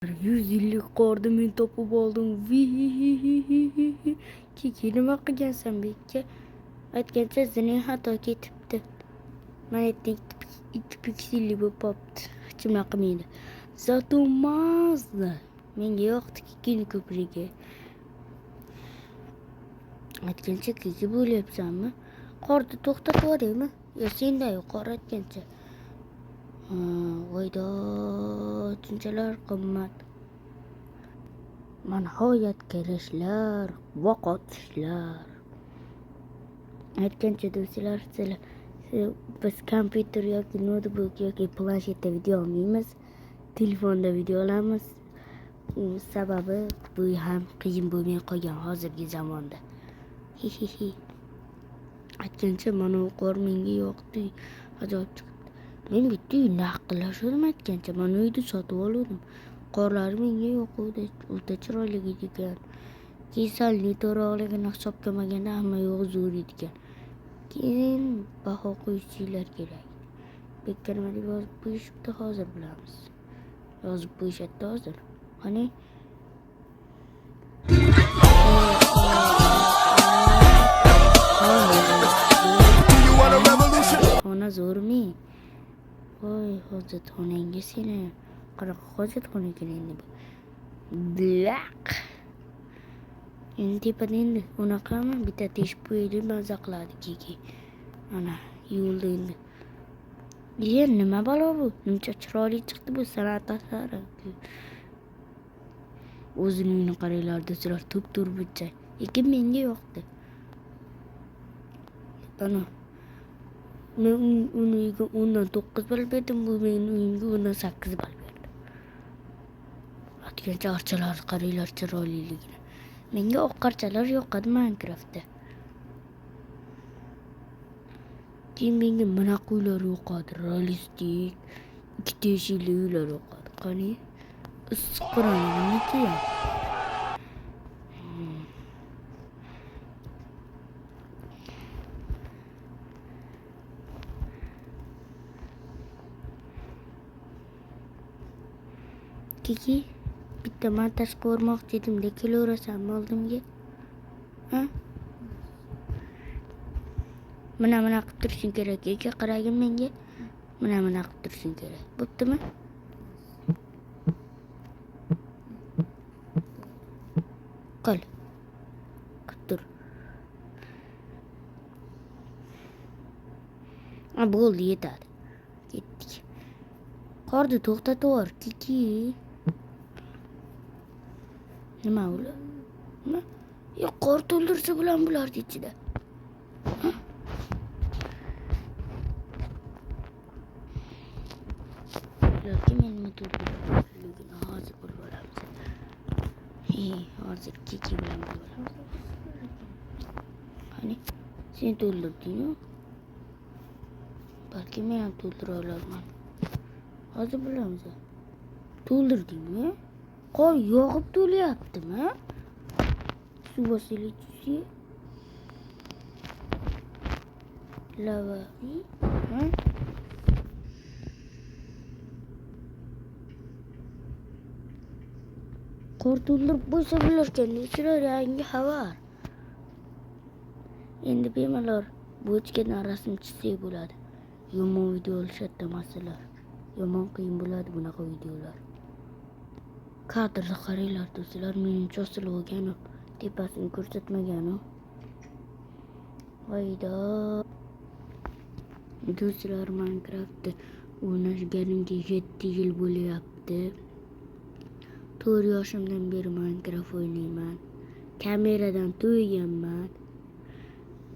100 yillik qorni men topib oldim. Kiki nima qilgansan bekka? Aytgancha zining xato ketibdi. Mana ikki pikselli bo'lib qopti. Hech nima qilmaydi. Zato mazza. Menga yoqdi Kikini ko'prigi. Aytgancha Kiki bo'lyapsanmi? Qorni to'xtatib yuboraymi? Yo sendayu qor aytgancha. Voydo, shunchalar qimmat. Nihoyat kirishlar, vaqotishlar. Aytgancha do'stlar, biz kompyuter yoki notebook yoki planshetda video olmaymiz. Telefonda video olamiz. Sababi bu ham qiyin bo'lmay qolgan hozirgi zamonda. Hihihi. Aytgancha mana u qor menga yoqdi. Ajoyib chiqdi. Men bitta uy naqdlashdim aytgancha. Mana uyni sotib oldim. Qorlar menga yoquvdi. O'ta chiroyli ekan. Keyin sal neto'g'riligini hisobga olmaganda hamma yo'q zo'r ekan. Keyin baho qo'yishinglar kerak. Bekka nima deb yozib qo'yishibdi hozir bilamiz. Yozib qo'yishadi hozir. Qani? Xona zo'rmi? Voy, hojatxonangga seni. Qanaqa hojatxonaga endi bu? Blaq. Endi tepada endi unaqami? Bitta teshib qo'yaylik, maza qiladi Kiki. Ana, yuvildi endi. Nima balo bu? Nimcha chiroyli chiqdi bu san'at asari. O'zining uyini qaranglar do'stlar, to'p-to'r burchak. Lekin menga yoqdi. Ana. Men uyiga 10dan 9 ball berdim, bu mening uyimga 10dan 8 ball berdi. Aytgancha archalar qaranglar chiroyliligini. Menga oq archalar yoqadi Minecraftda. Keyin menga bunaqa uylar yoqadi, realistik, ikkita eshikli uylar yoqadi. Qani? Issiq qo'rg'onimniki ham. Kiki, bitta montaj ko'rmoqchi edim, kelaversanmi oldimga? Ha? Mana qilib turishing kerak. Kiki, qaragin menga. Mana qilib turishing kerak. Bo'ptimi? Qil. Qilib tur. Bo'ldi, yetadi. Ketdik. Qorni to'xtatib yubor, Kiki. Nima ular? Nima? Qor to'ldirsa bilan bulardi ichida. Yoki men nima to'ldirdim? Hozir bo'lib olamiz. Hozir Kiki bilan bo'lib olamiz. Qani, sen to'ldirding-ku? Balki men ham to'ldira olaman. Hozir bilamiz. To'ldirdingmi? Qor yog'ib to'lyaptimi? Suv bosilaychi. Lava. Qor to'ldirib bo'lsa bo'larkan, do'stlar, yangi xabar. Endi bemalol bochkadan rasm chizsak bo'ladi. Yomon video olishadi masalan. Yomon qiyin bo'ladi bunaqa videolar. Kadrni qaranglar do'stlar, menimcha osilib olgan-u, tepasini ko'rsatmagan-u. Voydo. Do'stlar, Minecraftda o'ynashganimga 7 yil bo'lyapti. 4 yoshimdan beri Minecraft o'ynayman. Kameradan to'yganman.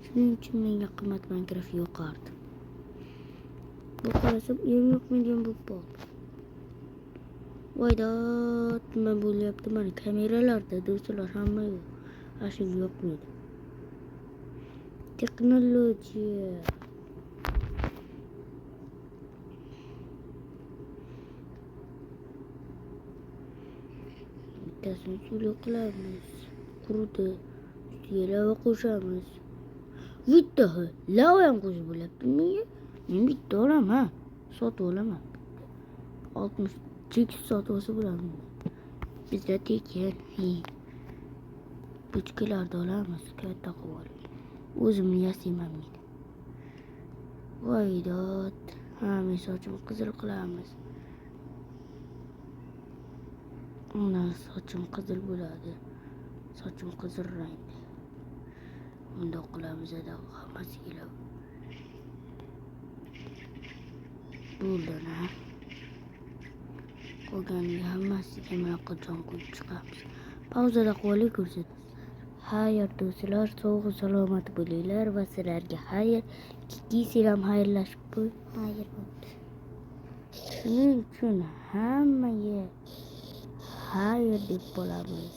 Shuning uchun menga qimmat Minecraft yoqardi. Bu qarasam yo'q million bo'lib qoldi. Voydo, nima bo'lyapti mana kameralarda do'stlar, hamma yo'q. Ashunga yoqmaydi. Texnologiya. Bittasini suvli qilamiz. Qurdi. Ustiga lava qo'shamiz. Bitta lava ham qo'shib bo'lyapti menga. Men bitta olaman, sotib olaman. 60 sotib olsa bo'ladimi? bizda tekin. Buchkalarda olamiz, katta qilib olib. O'zimni yasayman men. Voydod. Ha, men sochimni qizil qilamiz. Undan sochim qizil bo'ladi. Sochim qizil rangli. Bundoq qilamiz da hammasi keladi. Bo'ldi-na. Qolganiga hammasiga mana qachon qo'yib chiqamiz. Pauzada qolib ko'rsatamiz. Xayr do'stlar, sog' salomat bo'linglar va sizlarga xayr. Ikki selam xayrlashib qo'y. Xayr bo'ldi. Shuning uchun hammaga xayr deb qolamiz.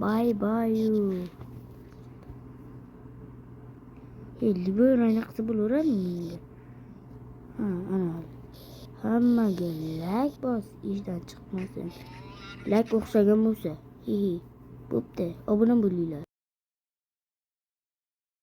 Bye bye. Liboy qilsa bo'laveradimi menga? Ha, ana. Hammaga like bos, ishdan chiqmasin. Like o'xshagan bo'lsa, bo'pti, obuna bo'linglar.